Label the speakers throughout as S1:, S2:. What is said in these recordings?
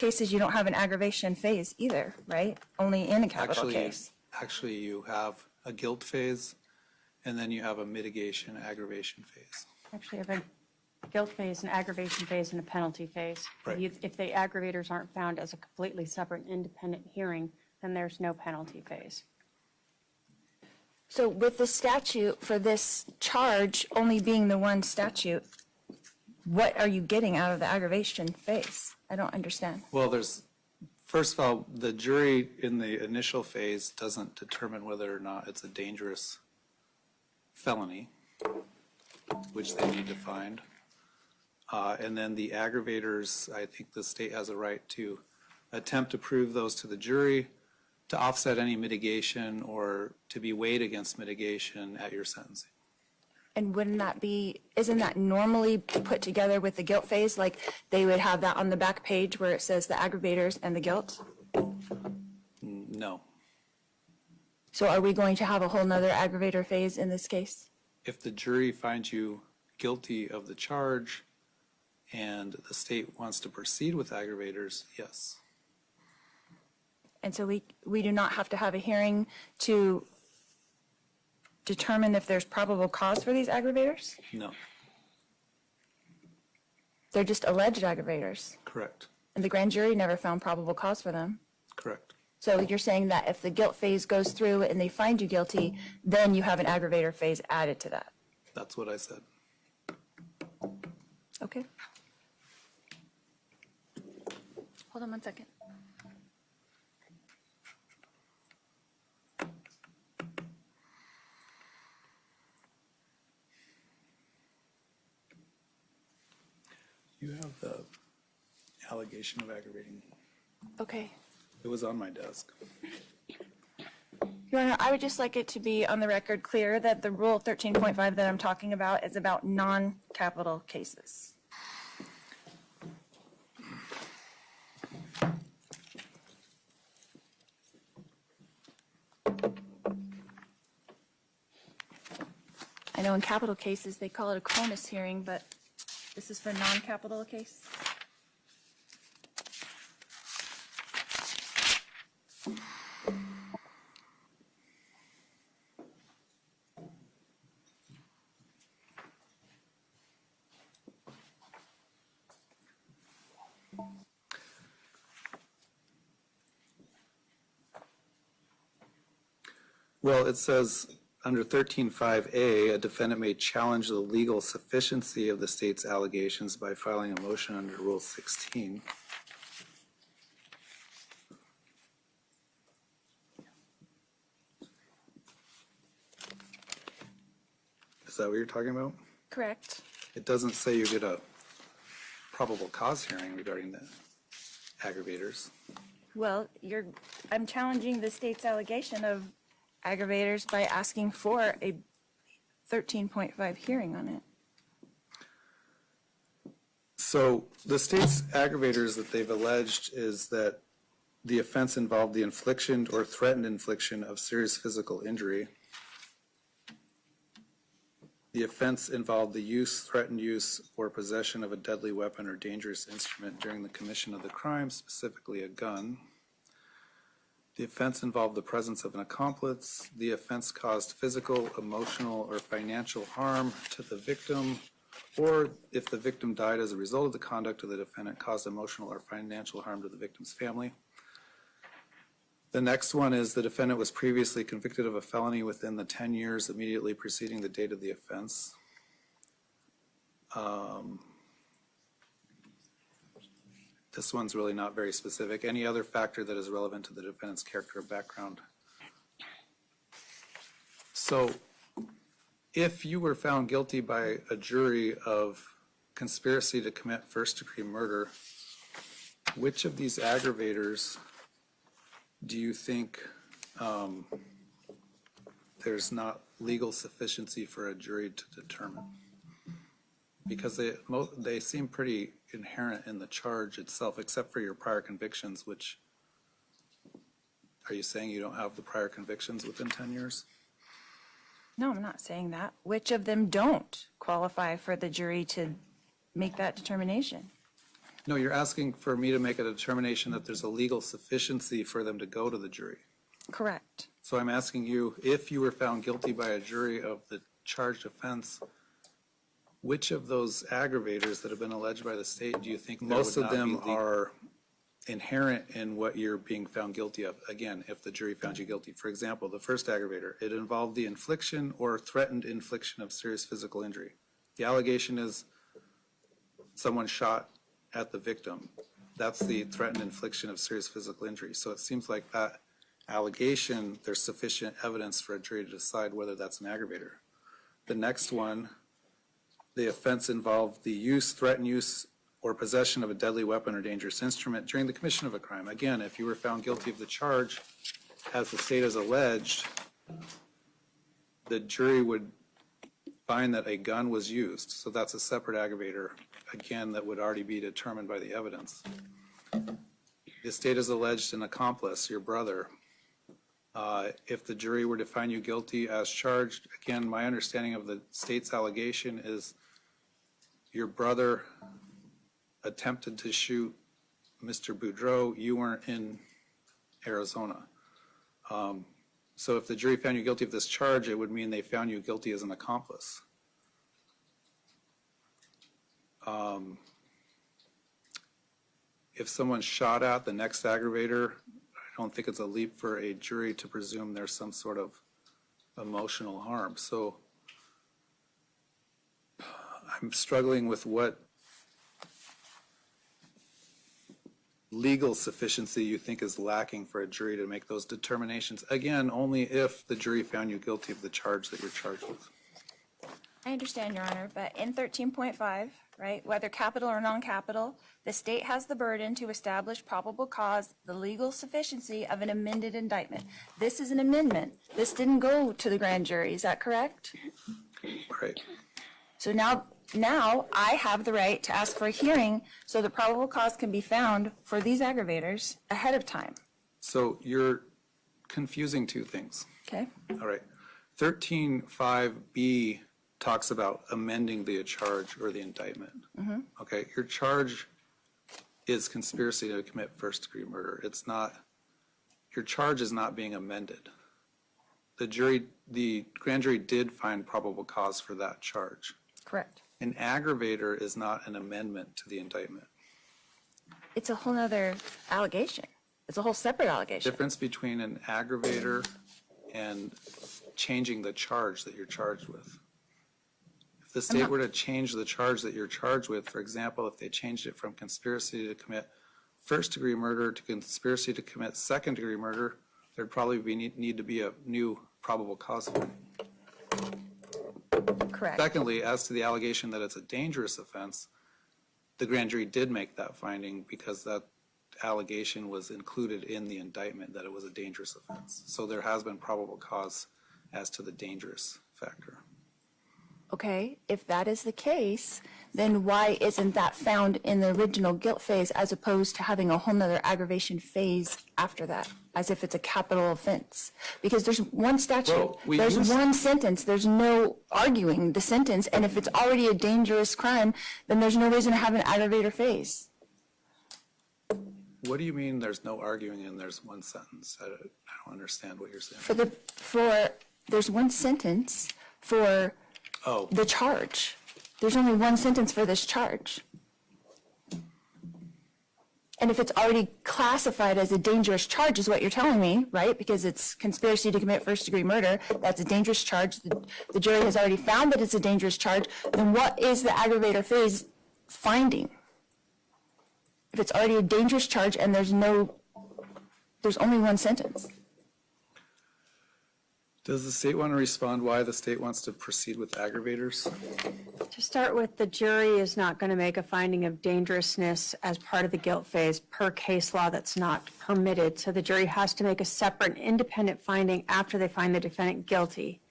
S1: cases, you don't have an aggravation phase either, right? Only in a capital case.
S2: Actually, you have a guilt phase, and then you have a mitigation aggravation phase.
S3: Actually, you have a guilt phase, an aggravation phase, and a penalty phase.
S2: Right.
S3: If the aggravators aren't found as a completely separate independent hearing, then there's no penalty phase.
S1: So with the statute for this charge only being the one statute, what are you getting out of the aggravation phase? I don't understand.
S2: Well, first of all, the jury in the initial phase doesn't determine whether or not it's a dangerous felony, which they need to find. And then the aggravators, I think the state has a right to attempt to prove those to the jury, to offset any mitigation or to be weighed against mitigation at your sentencing.
S1: And isn't that normally put together with the guilt phase? Like they would have that on the back page where it says the aggravators and the guilt?
S2: No.
S1: So are we going to have a whole nother aggravator phase in this case?
S2: If the jury finds you guilty of the charge and the state wants to proceed with aggravators, yes.
S1: And so we do not have to have a hearing to determine if there's probable cause for these aggravators?
S2: No.
S1: They're just alleged aggravators.
S2: Correct.
S1: And the grand jury never found probable cause for them.
S2: Correct.
S1: So you're saying that if the guilt phase goes through and they find you guilty, then you have an aggravator phase added to that?
S2: That's what I said.
S1: Okay. Hold on one second.
S2: You have the allegation of aggravating.
S1: Okay.
S2: It was on my desk.
S1: Your Honor, I would just like it to be on the record clear that the Rule 13.5 that I'm talking about is about non-capital cases. I know in capital cases they call it a CONUS hearing, but this is for non-capital case.
S2: Well, it says under 13.5A, a defendant may challenge the legal sufficiency of the state's allegations by filing a motion under Rule 16. Is that what you're talking about?
S1: Correct.
S2: It doesn't say you get a probable cause hearing regarding the aggravators.
S1: Well, I'm challenging the state's allegation of aggravators by asking for a 13.5 hearing on it.
S2: So the state's aggravators that they've alleged is that the offense involved the infliction or threatened infliction of serious physical injury. The offense involved the use, threatened use, or possession of a deadly weapon or dangerous instrument during the commission of the crime, specifically a gun. The offense involved the presence of an accomplice. The offense caused physical, emotional, or financial harm to the victim, or if the victim died as a result of the conduct of the defendant, caused emotional or financial harm to the victim's family. The next one is the defendant was previously convicted of a felony within the 10 years immediately preceding the date of the offense. This one's really not very specific. Any other factor that is relevant to the defendant's character or background. So if you were found guilty by a jury of conspiracy to commit first-degree murder, which of these aggravators do you think there's not legal sufficiency for a jury to determine? Because they seem pretty inherent in the charge itself, except for your prior convictions, which, are you saying you don't have the prior convictions within 10 years?
S1: No, I'm not saying that. Which of them don't qualify for the jury to make that determination?
S2: No, you're asking for me to make a determination that there's a legal sufficiency for them to go to the jury.
S1: Correct.
S2: So I'm asking you, if you were found guilty by a jury of the charged offense, which of those aggravators that have been alleged by the state do you think most of them are inherent in what you're being found guilty of? Again, if the jury found you guilty. For example, the first aggravator, it involved the infliction or threatened infliction of serious physical injury. The allegation is someone shot at the victim. That's the threatened infliction of serious physical injury. So it seems like that allegation, there's sufficient evidence for a jury to decide whether that's an aggravator. The next one, the offense involved the use, threatened use, or possession of a deadly weapon or dangerous instrument during the commission of a crime. Again, if you were found guilty of the charge, as the state has alleged, the jury would find that a gun was used. So that's a separate aggravator, again, that would already be determined by the evidence. The state has alleged an accomplice, your brother. If the jury were to find you guilty as charged, again, my understanding of the state's allegation is your brother attempted to shoot Mr. Boudreaux. You weren't in Arizona. So if the jury found you guilty of this charge, it would mean they found you guilty as an accomplice. If someone shot at the next aggravator, I don't think it's a leap for a jury to presume there's some sort of emotional harm. So I'm struggling with what legal sufficiency you think is lacking for a jury to make those determinations. Again, only if the jury found you guilty of the charge that you're charged with.
S1: I understand, Your Honor, but in 13.5, right, whether capital or non-capital, the state has the burden to establish probable cause, the legal sufficiency of an amended indictment. This is an amendment. This didn't go to the grand jury. Is that correct?
S2: Right.
S1: So now I have the right to ask for a hearing so the probable cause can be found for these aggravators ahead of time.
S2: So you're confusing two things.
S1: Okay?
S2: All right. 13.5b talks about amending the charge or the indictment. Okay, your charge is conspiracy to commit first-degree murder. It's not, your charge is not being amended. The grand jury did find probable cause for that charge.
S1: Correct.
S2: An aggravator is not an amendment to the indictment.
S1: It's a whole other allegation. It's a whole separate allegation.
S2: Difference between an aggravator and changing the charge that you're charged with. If the state were to change the charge that you're charged with, for example, if they changed it from conspiracy to commit first-degree murder to conspiracy to commit second-degree murder, there'd probably need to be a new probable cause finding.
S1: Correct.
S2: Secondly, as to the allegation that it's a dangerous offense, the grand jury did make that finding because that allegation was included in the indictment that it was a dangerous offense. So there has been probable cause as to the dangerous factor.
S1: Okay, if that is the case, then why isn't that found in the original guilt phase as opposed to having a whole nother aggravation phase after that, as if it's a capital offense? Because there's one statute,
S2: Well,
S1: there's one sentence, there's no arguing the sentence, and if it's already a dangerous crime, then there's no reason to have an aggravator phase.
S2: What do you mean there's no arguing and there's one sentence? I don't understand what you're saying.
S1: There's one sentence for the charge. There's only one sentence for this charge. And if it's already classified as a dangerous charge is what you're telling me, right? Because it's conspiracy to commit first-degree murder, that's a dangerous charge. The jury has already found that it's a dangerous charge. Then what is the aggravator phase finding? If it's already a dangerous charge and there's only one sentence.
S2: Does the state want to respond why the state wants to proceed with aggravators?
S3: To start with, the jury is not going to make a finding of dangerousness as part of the guilt phase per case law. That's not permitted. So the jury has to make a separate independent finding after they find the defendant guilty.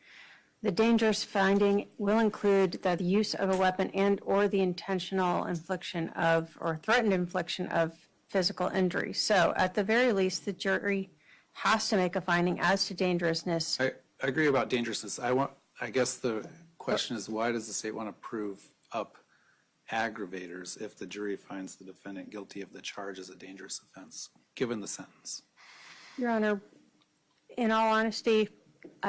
S3: The dangerous finding will include the use of a weapon and or the intentional infliction of or threatened infliction of physical injury. So at the very least, the jury has to make a finding as to dangerousness.
S2: I agree about dangerousness. I guess the question is, why does the state want to prove up aggravators if the jury finds the defendant guilty of the charge as a dangerous offense, given the sentence.
S3: Your Honor, in all honesty,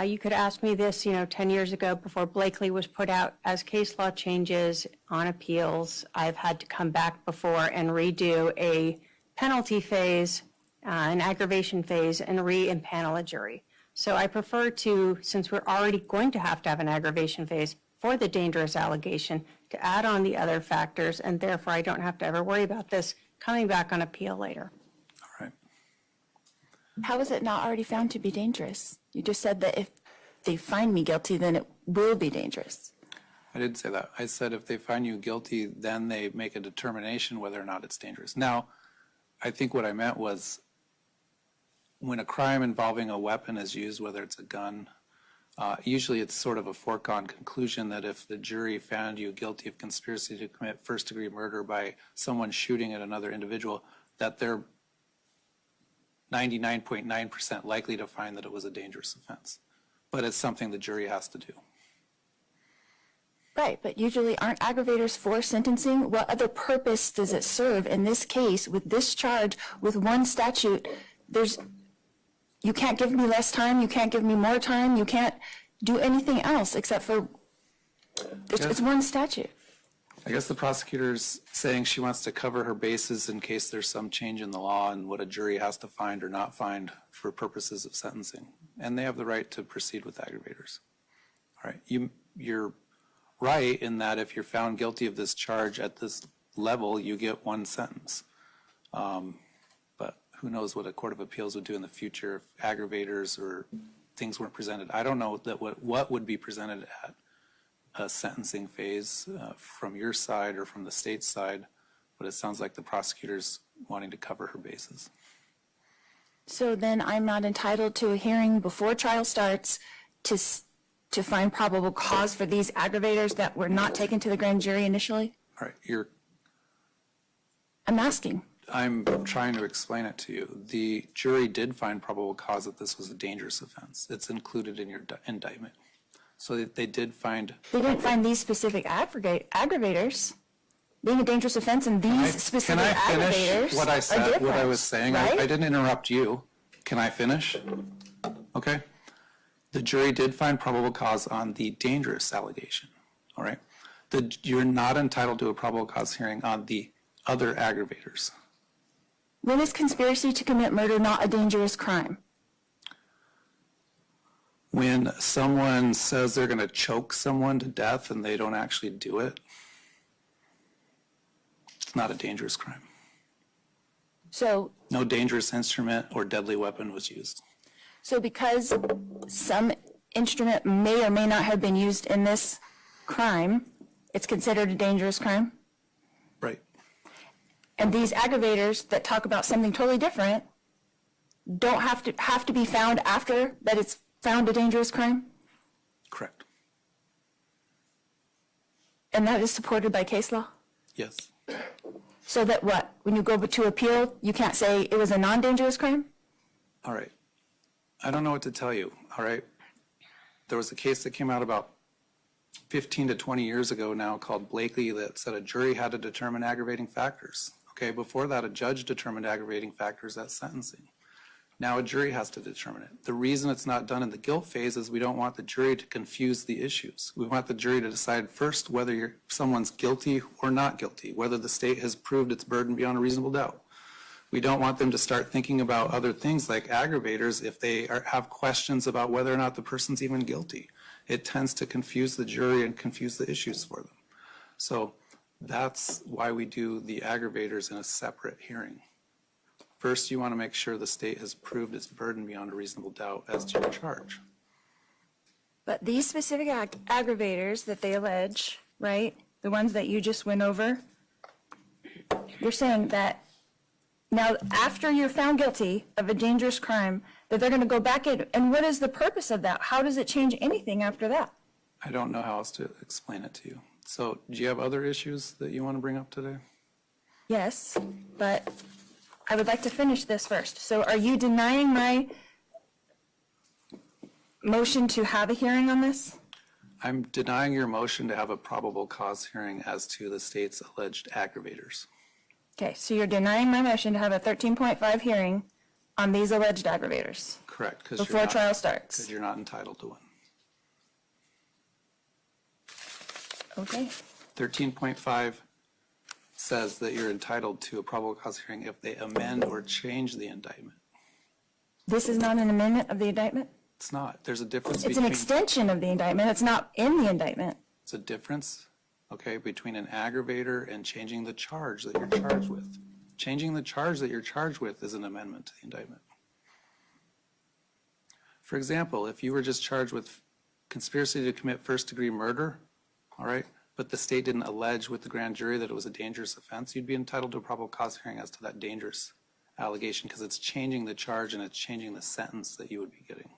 S3: you could ask me this, 10 years ago before Blakely was put out. As case law changes on appeals, I've had to come back before and redo a penalty phase, an aggravation phase, and re-impanel a jury. So I prefer to, since we're already going to have an aggravation phase for the dangerous allegation, to add on the other factors, and therefore I don't have to ever worry about this coming back on appeal later.
S2: All right.
S1: How is it not already found to be dangerous? You just said that if they find me guilty, then it will be dangerous.
S2: I didn't say that. I said if they find you guilty, then they make a determination whether or not it's dangerous. Now, I think what I meant was when a crime involving a weapon is used, whether it's a gun, usually it's sort of a foregone conclusion that if the jury found you guilty of conspiracy to commit first-degree murder by someone shooting at another individual, that they're 99.9% likely to find that it was a dangerous offense. But it's something the jury has to do.
S1: Right, but usually aren't aggravators for sentencing? What other purpose does it serve in this case with this charge, with one statute? You can't give me less time, you can't give me more time, you can't do anything else except for, it's one statute.
S2: I guess the prosecutor's saying she wants to cover her bases in case there's some change in the law and what a jury has to find or not find for purposes of sentencing. And they have the right to proceed with aggravators. All right, you're right in that if you're found guilty of this charge at this level, you get one sentence. But who knows what a court of appeals would do in the future if aggravators or things weren't presented. I don't know that what would be presented at a sentencing phase from your side or from the state's side, but it sounds like the prosecutor's wanting to cover her bases.
S1: So then I'm not entitled to a hearing before trial starts to find probable cause for these aggravators that were not taken to the grand jury initially?
S2: All right,
S1: I'm asking.
S2: I'm trying to explain it to you. The jury did find probable cause that this was a dangerous offense. It's included in your indictment. So they did find.
S1: They didn't find these specific aggravators. Being a dangerous offense and these specific aggravators
S2: Can I finish what I said,
S1: are different,
S2: what I was saying?
S1: right?
S2: I didn't interrupt you. Can I finish? Okay. The jury did find probable cause on the dangerous allegation. All right. You're not entitled to a probable cause hearing on the other aggravators.
S1: When is conspiracy to commit murder not a dangerous crime?
S2: When someone says they're going to choke someone to death and they don't actually do it, it's not a dangerous crime.
S1: So
S2: No dangerous instrument or deadly weapon was used.
S1: So because some instrument may or may not have been used in this crime, it's considered a dangerous crime?
S2: Right.
S1: And these aggravators that talk about something totally different don't have to be found after that it's found a dangerous crime?
S2: Correct.
S1: And that is supported by case law?
S2: Yes.
S1: So that what? When you go to appeal, you can't say it was a non-dangerous crime?
S2: All right. I don't know what to tell you. All right. There was a case that came out about 15 to 20 years ago now called Blakely that said a jury had to determine aggravating factors. Okay. Before that, a judge determined aggravating factors at sentencing. Now a jury has to determine it. The reason it's not done in the guilt phase is we don't want the jury to confuse the issues. We want the jury to decide first whether someone's guilty or not guilty, whether the state has proved its burden beyond a reasonable doubt. We don't want them to start thinking about other things like aggravators if they have questions about whether or not the person's even guilty. It tends to confuse the jury and confuse the issues for them. So that's why we do the aggravators in a separate hearing. First, you want to make sure the state has proved its burden beyond a reasonable doubt as to your charge.
S1: But these specific aggravators that they allege, right, the ones that you just went over, you're saying that now after you're found guilty of a dangerous crime, that they're going to go back in, and what is the purpose of that? How does it change anything after that?
S2: I don't know how else to explain it to you. So do you have other issues that you want to bring up today?
S1: Yes, but I would like to finish this first. So are you denying my motion to have a hearing on this?
S2: I'm denying your motion to have a probable cause hearing as to the state's alleged aggravators.
S1: Okay, so you're denying my motion to have a 13.5 hearing on these alleged aggravators
S2: Correct, because
S1: before trial starts.
S2: you're not entitled to one.
S1: Okay,
S2: 13.5 says that you're entitled to a probable cause hearing if they amend or change the indictment.
S1: this is not an amendment of the indictment?
S2: It's not. There's a difference
S1: It's an
S2: between,
S1: extension of the indictment. It's not in the indictment.
S2: it's a difference, okay, between an aggravator and changing the charge that you're charged with. Changing the charge that you're charged with is an amendment to the indictment. For example, if you were just charged with conspiracy to commit first-degree murder, all right, but the state didn't allege with the grand jury that it was a dangerous offense, you'd be entitled to a probable cause hearing as to that dangerous allegation because it's changing the charge and it's changing the sentence that you would be getting.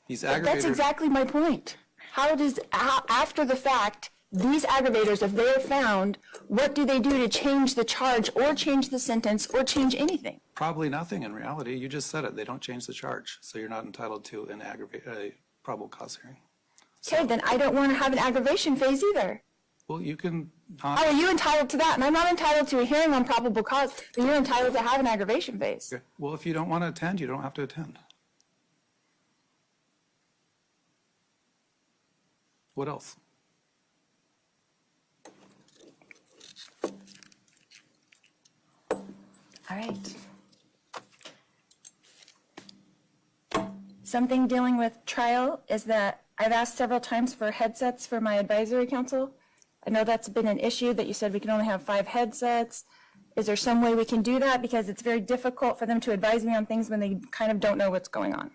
S2: These
S1: That's
S2: aggravators,
S1: exactly my point. After the fact, these aggravators, if they're found, what do they do to change the charge or change the sentence or change anything?
S2: probably nothing in reality. You just said it. They don't change the charge, so you're not entitled to a probable cause hearing.
S1: Okay, then I don't want to have an aggravation phase either.
S2: Well, you can
S1: How
S2: not.
S1: are you entitled to that? And I'm not entitled to a hearing on probable cause, but you're entitled to have an aggravation phase.
S2: Okay. Well, if you don't want to attend, you don't have to attend. What else?
S1: All right. Something dealing with trial is that I've asked several times for headsets for my advisory council. I know that's been an issue that you said we can only have 5 headsets. Is there some way we can do that? Because it's very difficult for them to advise me on things when they kind of don't know what's going on.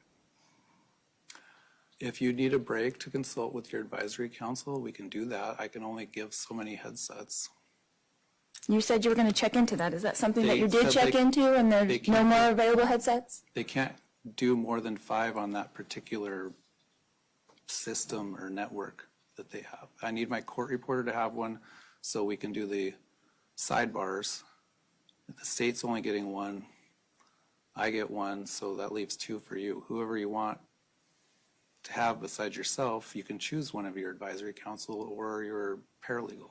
S2: If you need a break to consult with your advisory council, we can do that. I can only give so many headsets.
S1: You said you were going to check into that. Is that something that
S2: They
S1: you did
S2: said
S1: check
S2: they-
S1: into and
S2: they
S1: there's no
S2: can't
S1: more
S2: do-
S1: available headsets?
S2: They can't do more than 5 on that particular system or network that they have. I need my court reporter to have one so we can do the sidebars. If the state's only getting 1, I get 1, so that leaves 2 for you. Whoever you want to have besides yourself, you can choose one of your advisory council or your paralegal.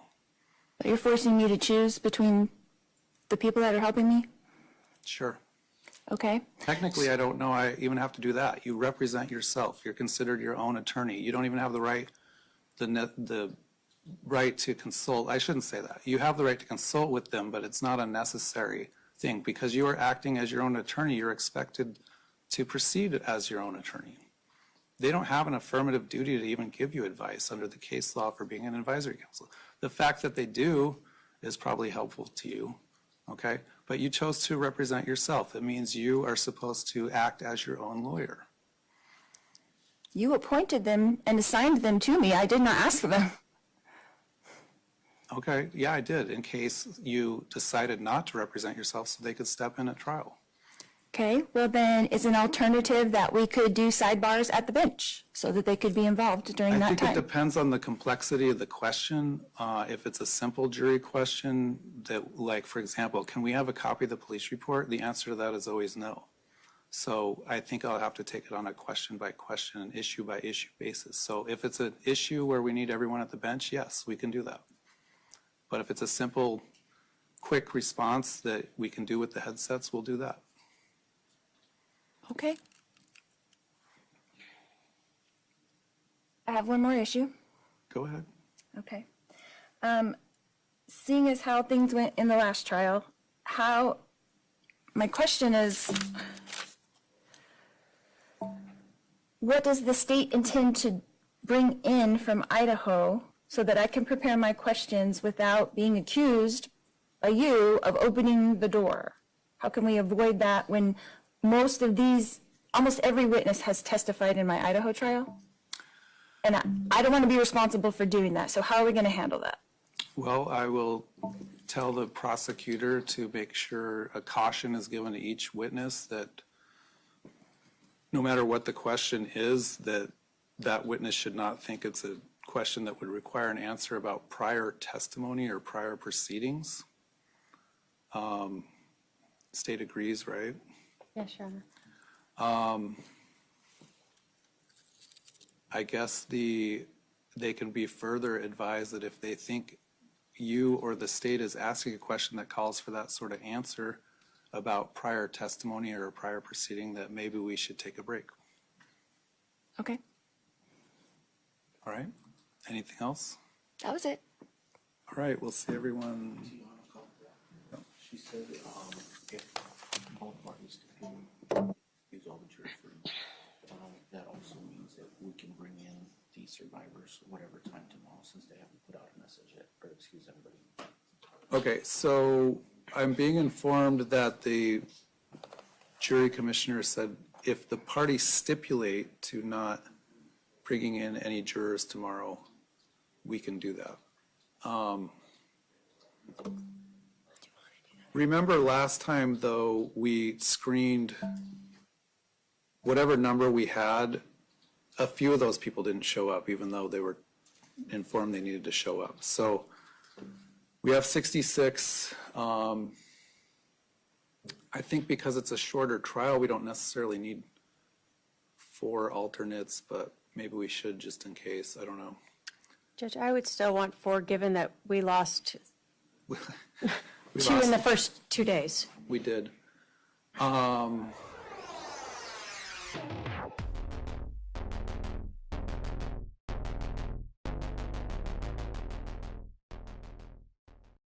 S1: You're forcing me to choose between the people that are helping me?
S2: Sure.
S1: Okay.
S2: Technically, I don't know I even have to do that. You represent yourself. You're considered your own attorney. You don't even have the right, the right to consult. I shouldn't say that. You have the right to consult with them, but it's not a necessary thing. Because you are acting as your own attorney, you're expected to proceed as your own attorney. They don't have an affirmative duty to even give you advice under the case law for being an advisory council. The fact that they do is probably helpful to you, okay? But you chose to represent yourself. It means you are supposed to act as your own lawyer.
S1: You appointed them and assigned them to me. I did not ask for them.
S2: Okay, yeah, I did, in case you decided not to represent yourself so they could step in at trial.
S1: Okay, well then, is an alternative that we could do sidebars at the bench so that they could be involved during
S2: I
S1: that
S2: think it
S1: time?
S2: depends on the complexity of the question. If it's a simple jury question that, like, for example, can we have a copy of the police report? The answer to that is always no. So I think I'll have to take it on a question by question and issue by issue basis. So if it's an issue where we need everyone at the bench, yes, we can do that. But if it's a simple, quick response that we can do with the headsets, we'll do that.
S1: Okay. I have one more issue.
S2: Go ahead.
S1: Okay. Seeing as how things went in the last trial, my question is, what does the state intend to bring in from Idaho so that I can prepare my questions without being accused by you of opening the door? How can we avoid that when almost every witness has testified in my Idaho trial? And I don't want to be responsible for doing that. So how are we going to handle that?
S2: Well, I will tell the prosecutor to make sure a caution is given to each witness that no matter what the question is, that witness should not think it's a question that would require an answer about prior testimony or prior proceedings. State agrees, right?
S3: Yes, Your Honor.
S2: I guess they can be further advised that if they think you or the state is asking a question that calls for that sort of answer about prior testimony or a prior proceeding, that maybe we should take a break.
S1: Okay,
S2: All right? Anything else?
S1: that was it.
S2: All right, we'll see everyone.
S4: She said, if both parties use all the jury food, that also means that we can bring in the survivors whatever time tomorrow, since they haven't put out a message yet, or excuse everybody.
S2: Okay, so I'm being informed that the jury commissioner said if the parties stipulate to not bringing in any jurors tomorrow, we can do that. Remember last time, though, we screened whatever number we had, a few of those people didn't show up, even though they were informed they needed to show up. So we have 66. I think because it's a shorter trial, we don't necessarily need 4 alternates, but maybe we should just in case. I don't know.
S3: Judge, I would still want 4, given that we lost
S2: We
S3: 2 in
S2: lost-
S3: the first 2 days.
S2: We did.